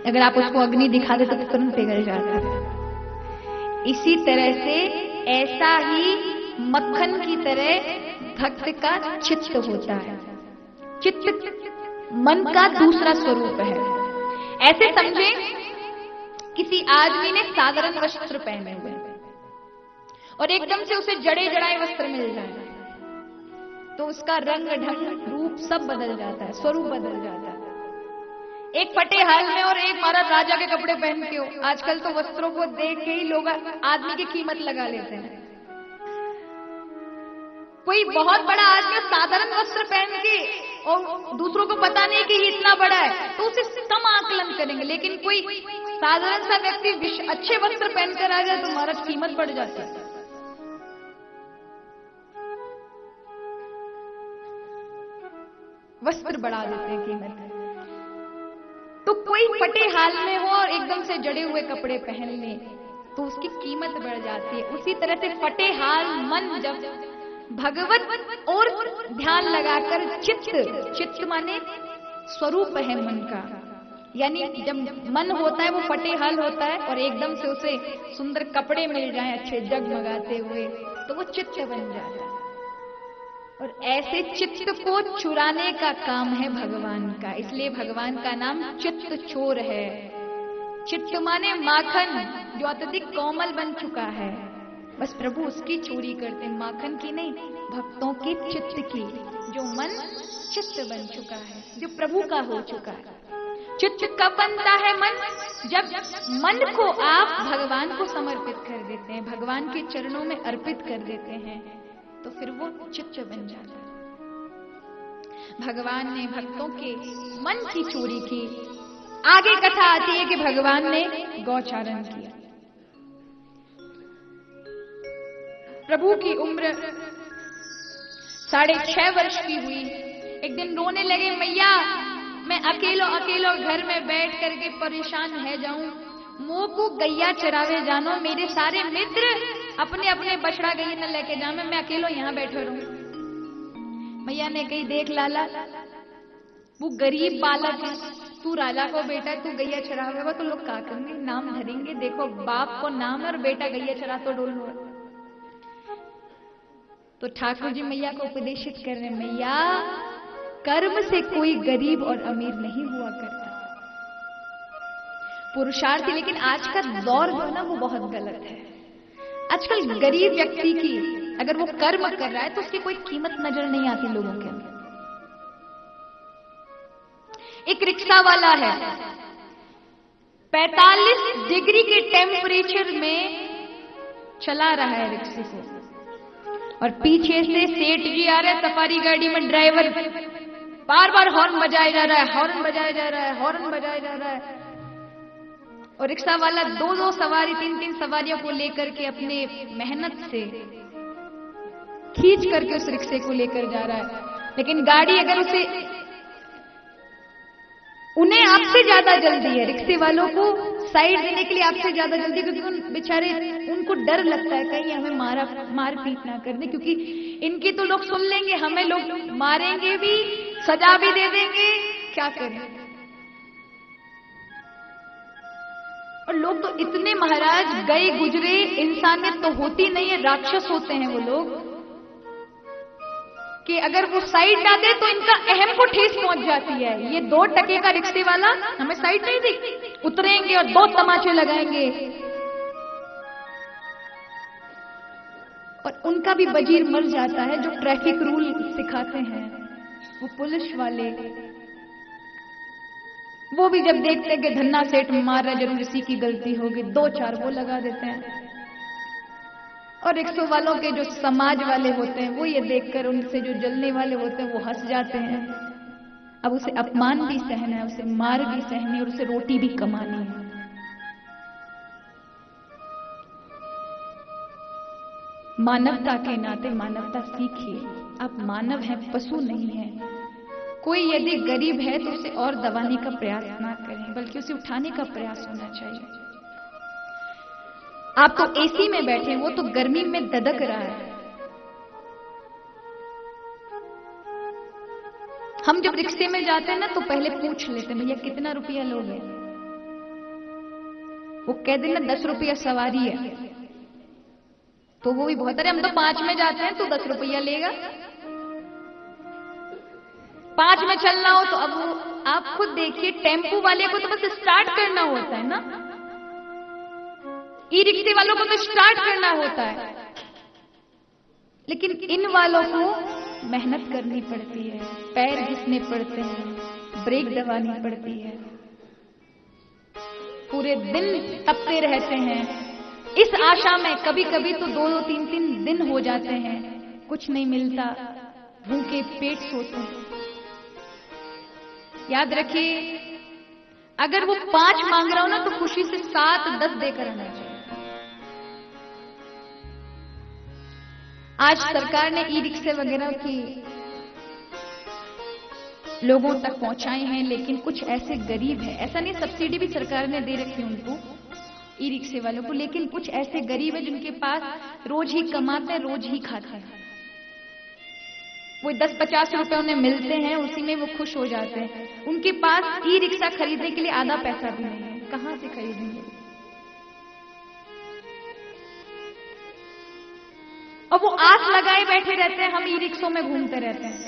अगर आप उसको अग्नि दिखा दे तो तुरंत पिघल जाता है। इसी तरह से ऐसा ही मक्खन की तरह भक्त का चित्त होता है। चित्त मन का दूसरा स्वरूप है। ऐसे समझे किसी आदमी ने साधारण वस्त्र पहने हुए और एकदम से उसे जड़े जड़ाए वस्त्र मिल जाए तो उसका रंग ढंग रूप सब बदल जाता है, स्वरूप बदल जाता है। एक फटे हाल में और एक महाराज राजा के कपड़े पहनते हो। आजकल तो वस्त्रों को देख के ही लोग आदमी की कीमत लगा लेते हैं। कोई बहुत बड़ा आदमी साधारण वस्त्र पहन के और दूसरों को पता नहीं कि ये इतना बड़ा है तो उसे कम आकलन करेंगे, लेकिन कोई साधारण सा व्यक्ति अच्छे वस्त्र पहनकर आ जाए तो महाराज कीमत बढ़ जाती है। वस्त्र बढ़ा देते हैं कीमत। तो कोई फटे हाल में हो और एकदम से जड़े हुए कपड़े पहन ले तो उसकी कीमत बढ़ जाती है। उसी तरह से फटे हाल मन जब भगवत और ध्यान लगाकर चित्त माने स्वरूप है मन का, यानी जब मन होता है वो फटे हाल होता है और एकदम से उसे सुंदर कपड़े मिल जाएं अच्छे जगमगाते हुए तो वो चित्त बन जाता है। और ऐसे चित्त को चुराने का काम है भगवान का, इसलिए भगवान का नाम चित्त चोर है। चित्त माने माखन जो अत्यधिक कोमल बन चुका है, बस प्रभु उसकी चोरी करते हैं, माखन की नहीं, भक्तों के चित्त की, जो मन चित्त बन चुका है, जो प्रभु का हो चुका है। चित्त कब बनता है मन? जब मन को आप भगवान को समर्पित कर देते हैं, भगवान के चरणों में अर्पित कर देते हैं, तो फिर वो चित्त बन जाता है। भगवान ने भक्तों के मन की चोरी की। आगे कथा आती है कि भगवान ने गौचारण किया। प्रभु की उम्र 6.5 वर्ष की हुई। एक दिन रोने लगे, मैया मैं अकेलो घर में बैठ करके परेशान है जाऊं, मोह को गैया चरावे जानो, मेरे सारे मित्र अपने अपने बछड़ा गई न लेके जा, मैं अकेलो यहां बैठे रहूं। मैया ने कही, देख लाला, वो गरीब बालक है, तू राजा को बेटा, तू गैया चरावेगा तो लोग क्या करेंगे, नाम धरेंगे। देखो बाप को नाम और बेटा गैया चरा तो डोल हुआ। तो ठाकुर जी मैया को उपदेशित कर रहे, मैया कर्म से कोई गरीब और अमीर नहीं हुआ करता, पुरुषार्थी। लेकिन आज का दौर जो है ना वो बहुत गलत है। आजकल गरीब व्यक्ति की अगर वो कर्म कर रहा है तो उसकी कोई कीमत नजर नहीं आती लोगों के अंदर। एक रिक्शा वाला है, 45 डिग्री के टेम्परेचर में चला रहा है रिक्शे को, और पीछे से सेठ जी आ रहे हैं सफारी गाड़ी में, ड्राइवर बार बार हॉर्न बजाया जा रहा है, हॉर्न बजाया जा रहा है, हॉर्न बजाया जा रहा है। और रिक्शा वाला 2-2 सवारी 3-3 सवारियों को लेकर के अपने मेहनत से खींच करके उस रिक्शे को लेकर जा रहा है। लेकिन गाड़ी अगर उसे, उन्हें आपसे ज्यादा जल्दी है, रिक्शे वालों को साइड देने के लिए आपसे ज्यादा जल्दी, क्योंकि उन बेचारे उनको डर लगता है कहीं हमें मारपीट ना कर दे, क्योंकि इनकी तो लोग सुन लेंगे, हमें लोग मारेंगे भी, सजा भी दे देंगे, क्या करें। और लोग तो इतने महाराज गए गुजरे, इंसानियत तो होती नहीं है, राक्षस होते हैं वो लोग, कि अगर वो साइड ना दे तो इनका अहम को ठेस पहुंच जाती है। ये 2 टके का रिक्शे वाला हमें साइड नहीं दी, उतरेंगे और 2 तमाचे लगाएंगे। और उनका भी वजीर मर जाता है जो ट्रैफिक रूल सिखाते हैं, वो पुलिस वाले। वो भी जब देखते हैं कि धन्ना सेठ मार रहा है, जरूर इसी की गलती होगी, 2-4 वो लगा देते हैं। और रिक्शा वालों के जो समाज वाले होते हैं वो ये देखकर, उनसे जो जलने वाले होते हैं वो हंस जाते हैं। अब उसे अपमान भी सहना है, उसे मार भी सहनी, और उसे रोटी भी कमानी है। मानवता के नाते मानवता सीखिए। आप मानव हैं, पशु नहीं हैं। कोई यदि गरीब है तो उसे और दबाने का प्रयास ना करें, बल्कि उसे उठाने का प्रयास होना चाहिए। आप तो एसी में बैठे, वो तो गर्मी में ददक रहा है। हम जब रिक्शे में जाते हैं ना तो पहले पूछ लेते हैं, भैया कितना रुपया लोगे? वो कह देना 10 रुपया सवारी है, तो वो भी बहुत है। हम तो 5 में जाते हैं तो 10 रुपया लेगा। 5 में चलना हो तो अब आप खुद देखिए, टेम्पू वाले को तो बस स्टार्ट करना होता है ना, ई रिक्शे वालों को तो स्टार्ट करना होता है, लेकिन इन वालों को मेहनत करनी पड़ती है, पैर घिसने पड़ते हैं, ब्रेक दबानी पड़ती है, पूरे दिन तपते रहते हैं इस आशा में। कभी कभी तो 2-2, 3-3 दिन हो जाते हैं, कुछ नहीं मिलता, भूखे पेट सोते हैं। याद रखिए, अगर वो 5 मांग रहा हो ना तो खुशी से 7-10 देकर आना चाहिए। आज सरकार ने ई रिक्शे वगैरह की लोगों तक पहुंचाए हैं, लेकिन कुछ ऐसे गरीब हैं, ऐसा नहीं सब्सिडी भी सरकार ने दे रखी है उनको, ई रिक्शे वालों को, लेकिन कुछ ऐसे गरीब हैं जिनके पास रोज ही कमाते हैं, रोज ही खाते हैं। वो 10-50 रुपए उन्हें मिलते हैं, उसी में वो खुश हो जाते हैं। उनके पास ई रिक्शा खरीदने के लिए आधा पैसा भी नहीं है, कहां से खरीदेंगे? और वो आस लगाए बैठे रहते हैं, हम ई रिक्शों में घूमते रहते हैं।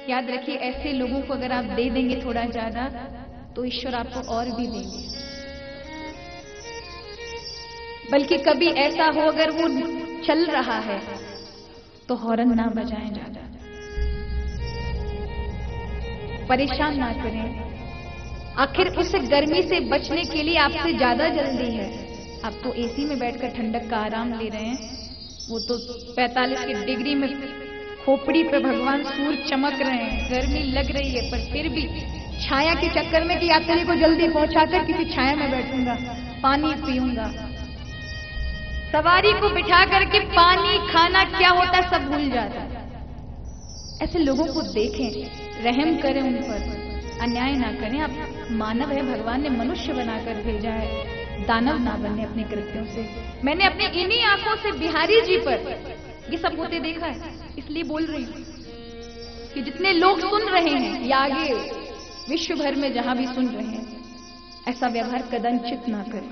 याद रखिए, ऐसे लोगों को अगर आप दे देंगे थोड़ा ज्यादा तो ईश्वर आपको और भी देंगे। बल्कि कभी ऐसा हो, अगर वो चल रहा है तो हॉर्न ना बजाएं ज्यादा। परेशान ना करें। आखिर उस गर्मी से बचने के लिए आपसे ज्यादा जल्दी है। आप तो एसी में बैठकर ठंडक का आराम ले रहे हैं, वो तो 45 की डिग्री में खोपड़ी पे भगवान सूर्य चमक रहे हैं, गर्मी लग रही है, पर फिर भी छाया के चक्कर में कि यात्री को जल्दी पहुंचाकर किसी छाया में बैठूंगा, पानी पीऊंगा। सवारी को बिठा करके पानी खाना क्या होता है सब भूल जाता है। ऐसे लोगों को देखें, रहम करें उन पर, अन्याय ना करें। आप मानव है, भगवान ने मनुष्य बनाकर भेजा है, दानव ना बने अपने कृत्यों से। मैंने अपने इन्हीं आंखों से बिहारी जी पर ये सब होते देखा है, इसलिए बोल रही हूं कि जितने लोग सुन रहे हैं या आगे विश्व भर में जहां भी सुन रहे हैं, ऐसा व्यवहार कदाचित ना करें।